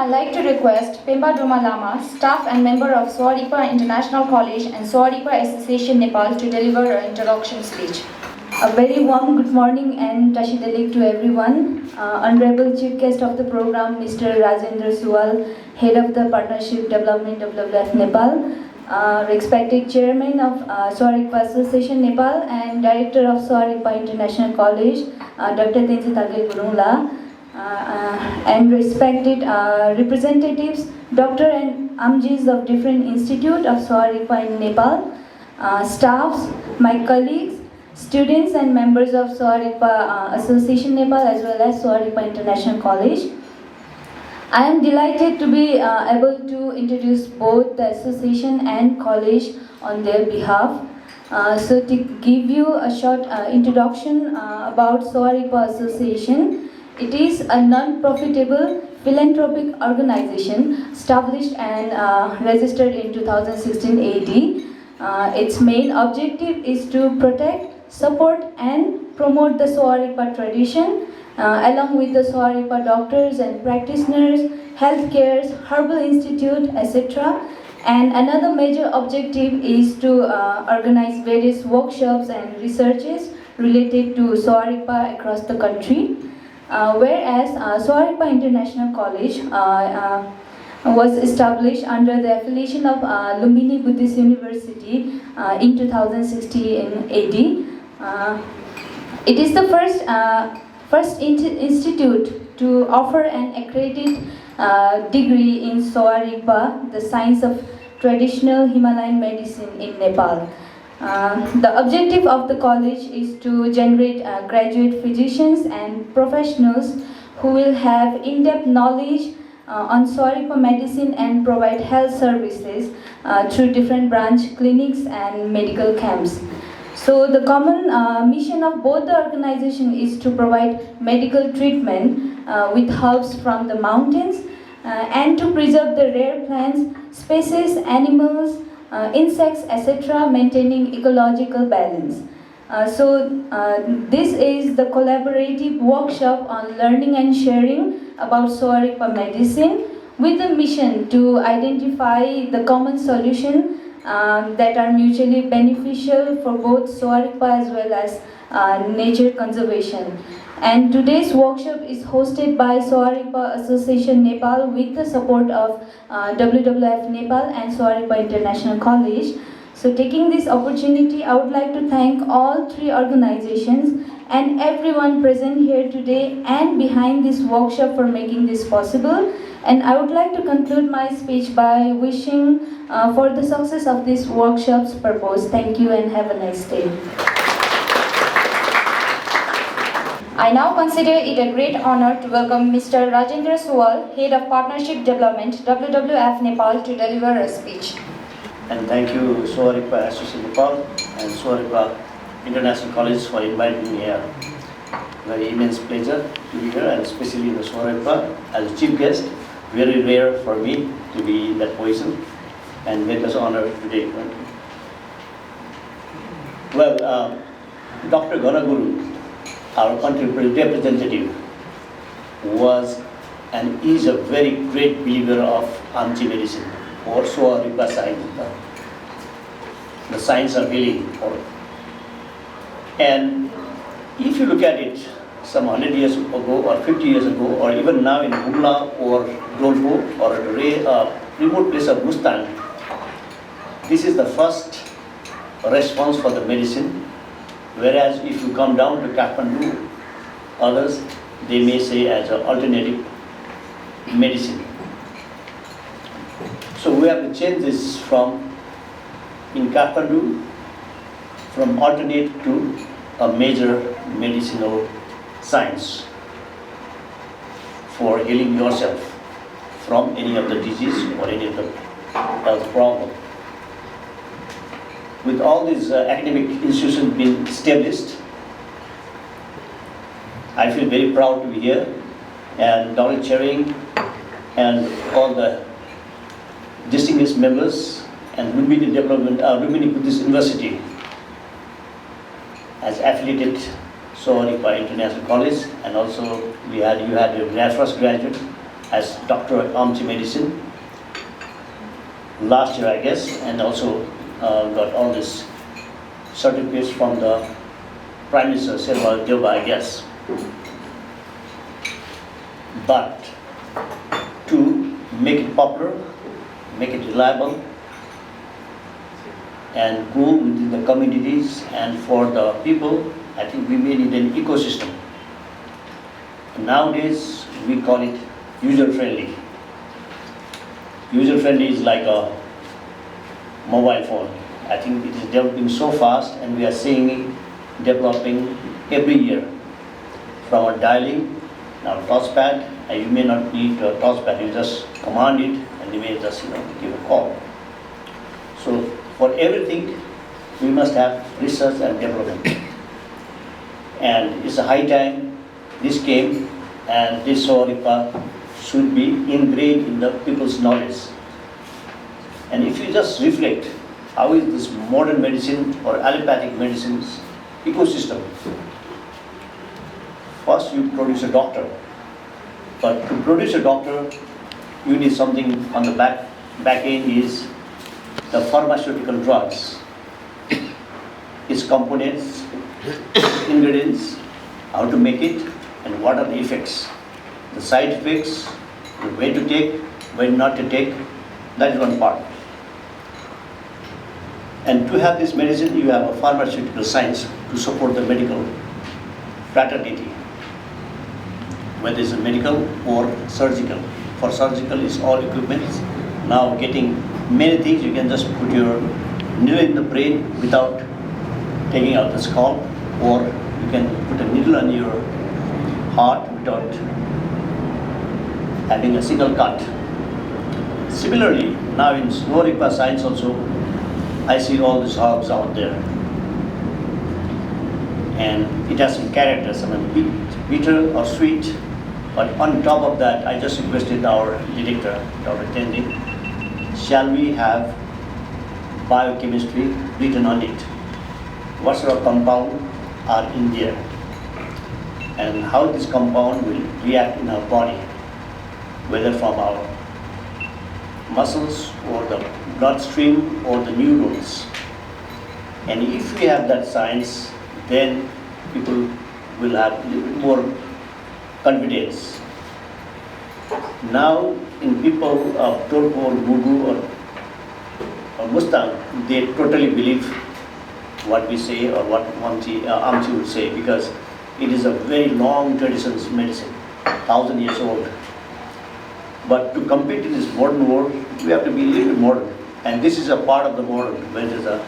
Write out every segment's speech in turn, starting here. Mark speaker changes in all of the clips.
Speaker 1: I'd like to request Pemba Lama, staff and member of Sowa Rigpa International College and Sowa Rigpa Association Nepal to deliver an introduction speech. A very warm good morning and Tashidelik to everyone. Honorable Chief Guest of the program, Mr. Rajendara Suwal, Head of the Partnership Development WWF Nepal, respected Chairman of Sowa Rigpa Association Nepal and Director of Sowa Rigpa International College, Dr. Tenzin Talge Gurungla, and respected representatives, Dr. and Amjis of different institutes of Sowa Rigpa in Nepal, staffs, my colleagues, students and members of Sowa Rigpa Association Nepal as well as Sowa Rigpa International College. I am delighted to be able to introduce both the association and college on their behalf. So to give you a short introduction about Sowa Rigpa Association, it is a non-profitable philanthropic organization established and registered in 2016 AD. Its main objective is to protect, support and promote the Sowa Rigpa tradition along with the Sowa Rigpa doctors and practitioners, healthcare, herbal institute, etc. And another major objective is to organize various workshops and researches related to Sowa Rigpa across the country. Whereas Sowa Rigpa International College was established under the affiliation of Lumbini Buddhist University in 2016 AD. It is the first institute to offer an accredited degree in Sowa Rigpa, the science of traditional Himalayan medicine in Nepal. The objective of the college is to generate graduate physicians and professionals who will have in-depth knowledge on Sowa Rigpa medicine and provide health services through different branch clinics and medical camps. So the common mission of both the organization is to provide medical treatment with herbs from the mountains and to preserve the rare plants, species, animals, insects, etc., maintaining ecological balance. This is the collaborative workshop on learning and sharing about Sowa Rigpa medicine with the mission to identify the common solution that are mutually beneficial for both Sowa Rigpa as well as nature conservation. And today's workshop is hosted by Sowa Rigpa Association Nepal with the support of WWF Nepal and Sowa Rigpa International College. So taking this opportunity, I would like to thank all three organizations and everyone present here today and behind this workshop for making this possible. And I would like to conclude my speech by wishing for the success of this workshop's purpose. Thank you and have a nice day. I now consider it a great honor to welcome Mr. Rajendara Suwal, Head of Partnership Development, WWF Nepal, to deliver a speech.
Speaker 2: And thank you, Sowa Rigpa Association Nepal and Sowa Rigpa International College for inviting me here. Very immense pleasure to be here, and especially in the Sowa Rigpa as a chief guest. Very rare for me to be in that position, and made us honor today. Well, Dr. Ganaguru, our country representative, was and is a very great believer of Amchi medicine or Sowa Rigpa science, the science of healing. And if you look at it, some 100 years ago or 50 years ago, or even now in Humla or Dolma or a remote place of Mustan, this is the first response for the medicine. Whereas if you come down to Kathmandu, others, they may say as an alternative medicine. So we have to change this from, in Kathmandu, from alternate to a major medicinal science for healing yourself from any of the disease or any of the health problem. With all these academic institutions being established, I feel very proud to be here, and Dr. Chering and all the distinguished members and Lumbini Buddhist University as affiliated Sowa Rigpa International College, and also you had your first graduate as Doctor of Amchi Medicine last year, I guess, and also got all these certificates from the Prime Minister Sowa, I guess. But to make it popular, make it reliable, and go within the communities and for the people, I think we may need an ecosystem. Nowadays, we call it user-friendly. User-friendly is like a mobile phone. I think it is developing so fast, and we are seeing it developing every year. From a dialing, now touchpad, and you may not need a touchpad, you just command it, and you may just give a call. So for everything, we must have research and development. And it's a high time this came, and this Sowa Rigpa should be ingrained in the people's knowledge. And if you just reflect, how is this modern medicine or allopathic medicine's ecosystem? First, you produce a doctor. But to produce a doctor, you need something on the back end is the pharmaceutical drugs, its components, ingredients, how to make it, and what are the effects, the side effects, the way to take, when not to take. That is one part. And to have this medicine, you have a pharmaceutical science to support the medical fraternity, whether it's medical or surgical. For surgical, it's all equipment. Now getting many things, you can just put your needle in the brain without taking out the scalp, or you can put a needle on your heart without having a single cut. Similarly, now in Sowa Rigpa science also, I see all these herbs out there. And it has some characters, bitter or sweet. But on top of that, I just requested our director, Dr. Tendi, shall we have biochemistry written on it? What sort of compound are in there? And how this compound will react in our body, whether from our muscles or the bloodstream or the neurons. And if we have that science, then people will have a little bit more confidence. Now, in people of Dolma or Mugu or Mustang, they totally believe what we say or what Amchi would say, because it is a very long tradition medicine, 1,000 years old. But to compete in this modern world, we have to be a little bit modern. And this is a part of the modern, where there is an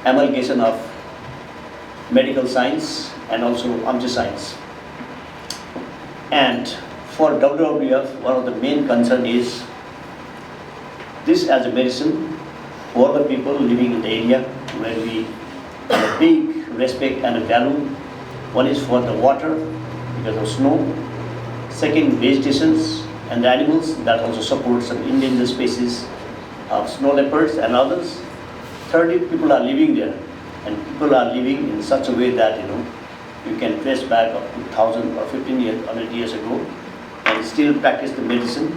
Speaker 2: amalgamation of medical science and also Amchi science. And for WWF, one of the main concern is this as a medicine for the people living in the area where we have a big respect and a value. One is for the water because of snow. Second, vegetations and the animals that also support some endangered species of snow leopards and others. Thirdly, people are living there, and people are living in such a way that you can trace back up to 1,000 or 1,500 years ago and still practice the medicine,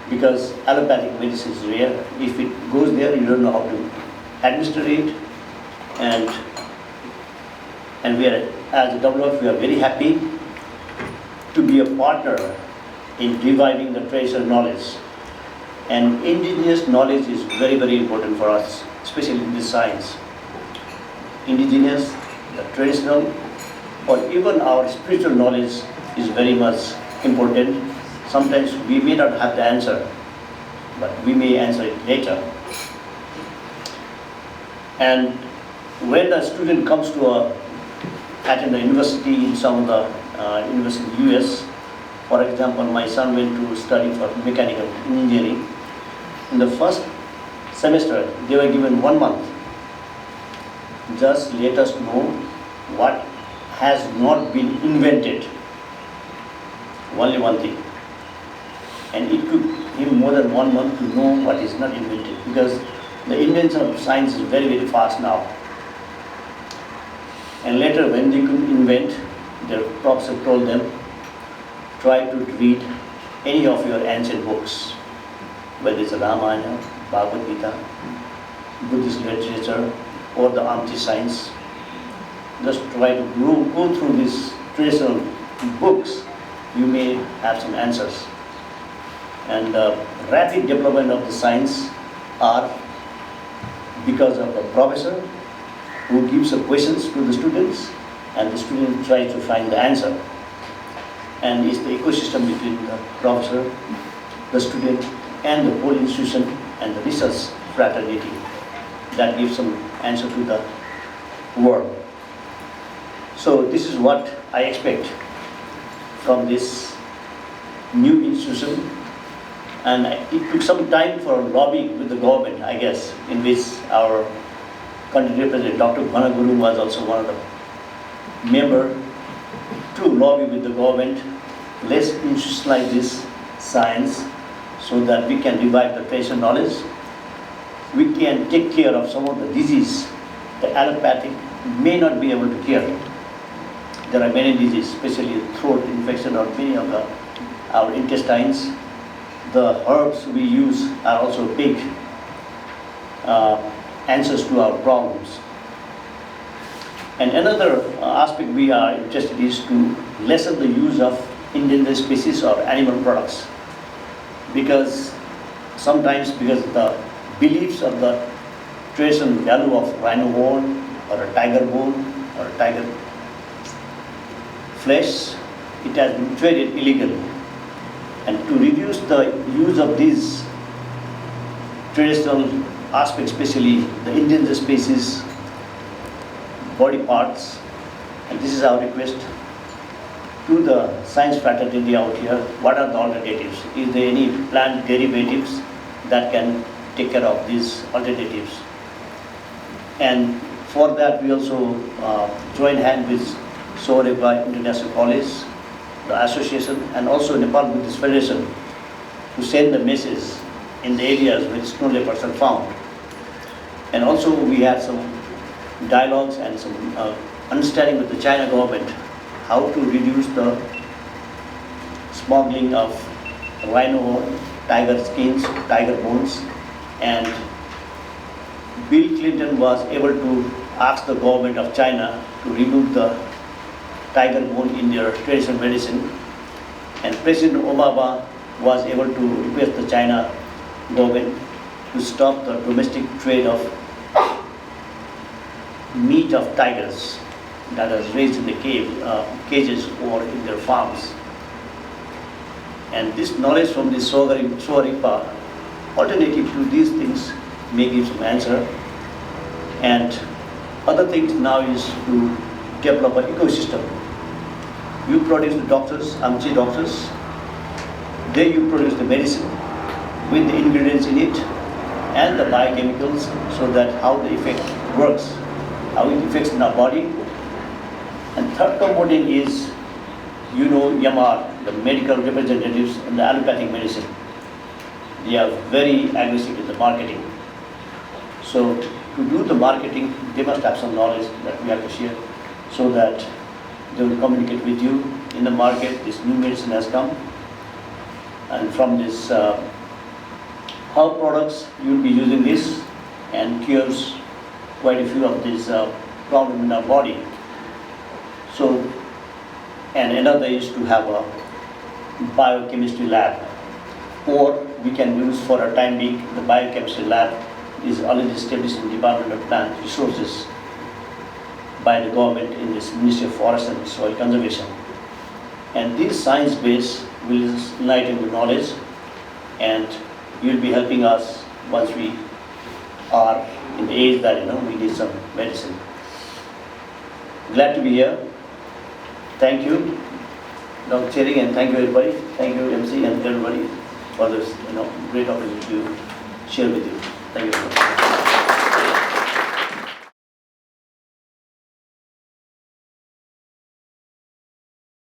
Speaker 2: because allopathic medicine is rare. If it goes there, you don't know how to administer it, and we are, as a WWF, we are very happy to be a partner in reviving the traditional knowledge. And indigenous knowledge is very, very important for us, especially in this science. Indigenous, the traditional, or even our spiritual knowledge is very much important. Sometimes we may not have the answer, but we may answer it later. And when a student comes to attend a university in some of the university in the US, for example, my son went to study for mechanical engineering. In the first semester, they were given 1 month. Just let us know what has not been invented. Only one thing. And it took him more than 1 month to know what is not invented, because the invention of science is very, very fast now. And later, when they couldn't invent, their professor told them, try to read any of your ancient books, whether it's the Ramayana, Bhagavad Gita, Buddhist literature, or the Amchi science. Just try to go through these traditional books, you may have some answers. And rapid development of the science are because of the professor who gives the questions to the students and the student tries to find the answer. And it's the ecosystem between the professor, the student, and the whole institution and the research fraternity that gives some answer to the world. So this is what I expect from this new institution. And it took some time for lobbying with the government, I guess, in which our country representative, Dr. Guru, was also one of the members to lobby with the government. Let's institutionalize this science so that we can revive the traditional knowledge. We can take care of some of the disease the allopathic may not be able to cure. There are many diseases, especially throat infection or many of our intestines. The herbs we use are also big answers to our problems. And another aspect we are interested is to lessen the use of endangered species or animal products, because sometimes because the beliefs of the traditional value of rhino horn or a tiger bone or a tiger flesh, it has been traded illegally. And to reduce the use of these traditional aspects, especially the endangered species body parts, and this is our request to the science fraternity out here, what are the alternatives? Is there any plant derivatives that can take care of these alternatives? And for that we also join hand with Sowa Rigpa International College, the association, and also Nepal Buddhist Federation to send the message in the areas where snow leopards are found. And also we had some dialogues and some understanding with the China government how to reduce the smuggling of rhino horn, tiger skins, tiger bones. And Bill Clinton was able to ask the government of China to remove the tiger bone in their traditional medicine. And President Obama was able to request the China government to stop the domestic trade of meat of tigers that is raised in the cages or in their farms. And this knowledge from the Sowa Rigpa, alternative to these things, may give some answer. And other things now is to develop an ecosystem. You produce the doctors, Amchi doctors, there you produce the medicine with the ingredients in it and the biochemicals, so that how the effect works, how it affects in our body. And third component is, you know, Yamar, the medical representatives in the allopathic medicine. They are very aggressive in the marketing. So to do the marketing, they must have some knowledge that we have to share, so that they will communicate with you in the market. This new medicine has come, and from this herb products, you will be using this and cures quite a few of these problems in our body. So, and another is to have a biochemistry lab, or we can use for a time being the biochemistry lab is already established in Department of Plant Resources by the government in this Ministry of Forest and Soil Conservation. And this science base will enlighten the knowledge, and you will be helping us once we are in the age that we need some medicine. Glad to be here. Thank you, Dr. Chering, and thank you everybody. Thank you MC and everybody for this great opportunity to share with you. Thank you very much.